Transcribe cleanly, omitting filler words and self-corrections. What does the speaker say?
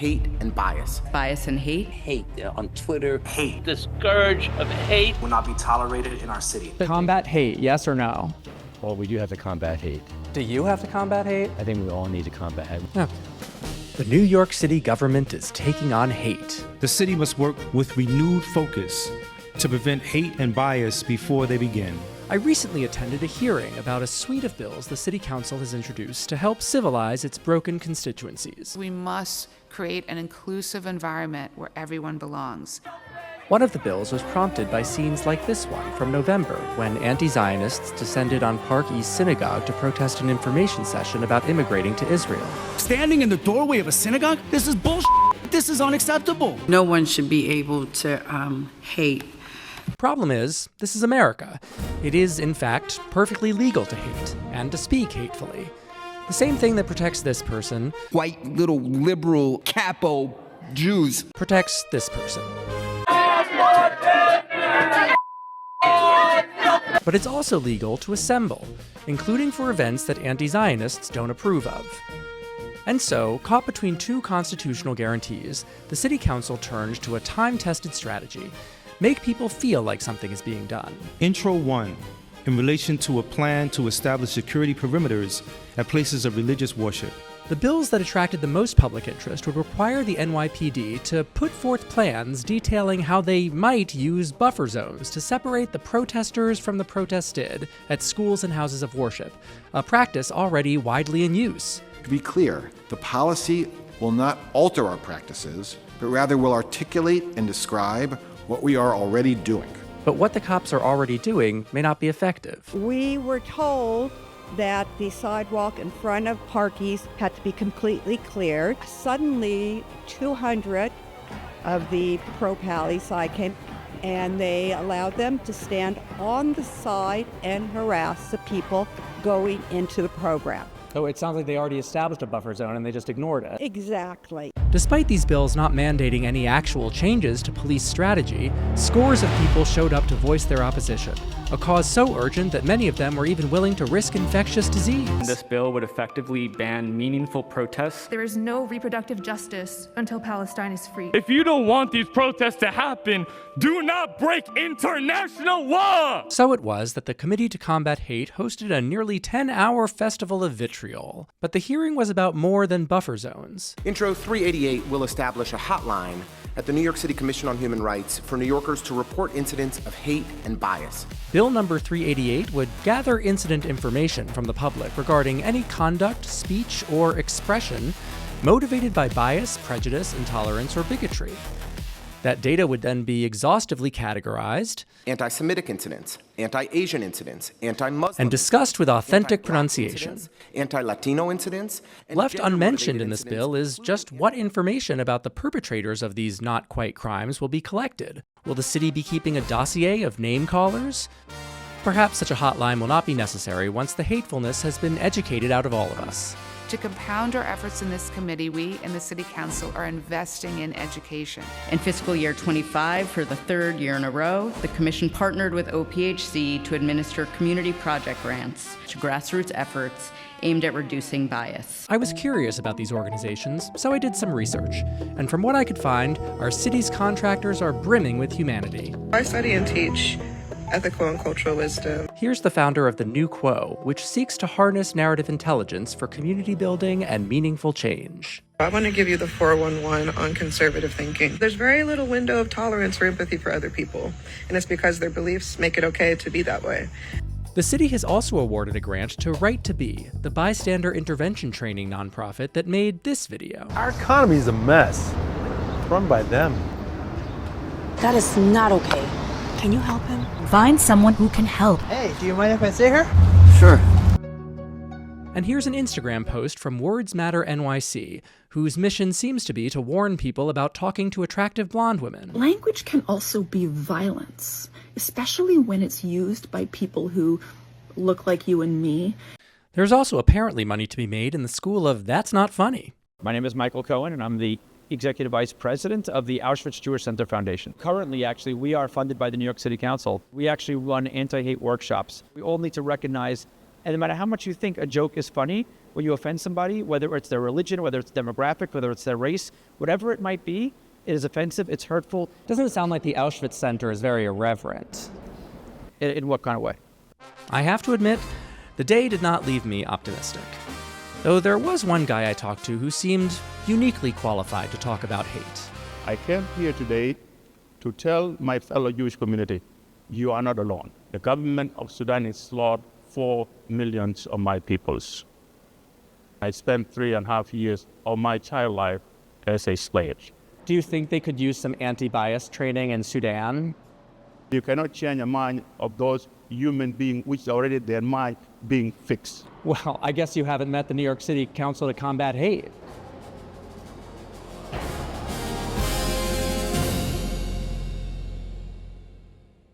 hate and bias. Bias and hate. Hate on Twitter. Hate. The scourge of hate will not be tolerated in our city. Combat hate, yes or no? Well, we do have to combat hate. Do you have to combat hate? I think we all need to combat hate. Okay. The New York City government is taking on hate. The city must work with renewed focus to prevent hate and bias before they begin. I recently attended a hearing about a suite of bills the City Council has introduced to help civilize its broken constituencies. We must create an inclusive environment where everyone belongs. One of the bills was prompted by scenes like this one from November, when anti-Zionists descended on Park East Synagogue to protest an information session about immigrating to Israel. Standing in the doorway of a synagogue? This is bullshit. This is unacceptable. No one should be able to hate. Problem is, this is America. It is, in fact, perfectly legal to hate and to speak hatefully. The same thing that protects this person, White little liberal capo Jews, protects this person. But it's also legal to assemble, including for events that anti-Zionists don't approve of. And so, caught between two constitutional guarantees, the City Council turned to a time-tested strategy: make people feel like something is being done. Intro 1, in relation to a plan to establish security perimeters at places of religious worship. The bills that attracted the most public interest would require the NYPD to put forth plans detailing how they might use buffer zones to separate the protesters from the protested at schools and houses of worship, a practice already widely in use. To be clear, the policy will not alter our practices, but rather will articulate and describe what we are already doing. But what the cops are already doing may not be effective. We were told that the sidewalk in front of Park East had to be completely cleared. Suddenly, 200 of the pro-Pally side came, and they allowed them to stand on the side and harass the people going into the program. Oh, it sounds like they already established a buffer zone and they just ignored it. Exactly. Despite these bills not mandating any actual changes to police strategy, scores of people showed up to voice their opposition, a cause so urgent that many of them were even willing to risk infectious disease. This bill would effectively ban meaningful protests. There is no reproductive justice until Palestine is free. If you don't want these protests to happen, do not break international law! So it was that the Committee to Combat Hate hosted a nearly 10-hour festival of vitriol. But the hearing was about more than buffer zones. Intro 388 will establish a hotline at the New York City Commission on Human Rights for New Yorkers to report incidents of hate and bias. Bill number 388 would gather incident information from the public regarding any conduct, speech, or expression motivated by bias, prejudice, intolerance, or bigotry. That data would then be exhaustively categorized, anti-Semitic incidents, anti-Asian incidents, anti-Muslim, and discussed with authentic pronunciation. Anti-Latino incidents. Left unmentioned in this bill is just what information about the perpetrators of these not-quite crimes will be collected. Will the city be keeping a dossier of name-callers? Perhaps such a hotline will not be necessary once the hatefulness has been educated out of all of us. To compound our efforts in this committee, we in the City Council are investing in education. In fiscal year 25, for the third year in a row, the Commission partnered with OPHC to administer community project grants to grassroots efforts aimed at reducing bias. I was curious about these organizations, so I did some research. And from what I could find, our city's contractors are brimming with humanity. I study and teach ethical and cultural wisdom. Here's the founder of the New Quo, which seeks to harness narrative intelligence for community building and meaningful change. I want to give you the 411 on conservative thinking. There's very little window of tolerance or empathy for other people, and it's because their beliefs make it okay to be that way. The city has also awarded a grant to Right to Be, the bystander intervention training nonprofit that made this video. Our economy is a mess. It's run by them. That is not okay. Can you help him? Find someone who can help. Hey, do you mind if I stay here? Sure. And here's an Instagram post from Words Matter NYC, whose mission seems to be to warn people about talking to attractive blonde women. Language can also be violence, especially when it's used by people who look like you and me. There's also apparently money to be made in the school of That's Not Funny. My name is Michael Cohen, and I'm the Executive Vice President of the Auschwitz Jewish Center Foundation. Currently, actually, we are funded by the New York City Council. We actually run anti-hate workshops. We all need to recognize And no matter how much you think a joke is funny, when you offend somebody, whether it's their religion, whether it's demographic, whether it's their race, whatever it might be, it is offensive, it's hurtful. Doesn't it sound like the Auschwitz Center is very irreverent? In what kind of way? I have to admit, the day did not leave me optimistic. Though there was one guy I talked to who seemed uniquely qualified to talk about hate. I came here today to tell my fellow Jewish community, you are not alone. The government of Sudan has slaughtered 4 million of my peoples. I spent 3.5 years of my child life as a slave. Do you think they could use some anti-bias training in Sudan? You cannot change the mind of those human beings which already their mind being fixed. Well, I guess you haven't met the New York City Council to Combat Hate.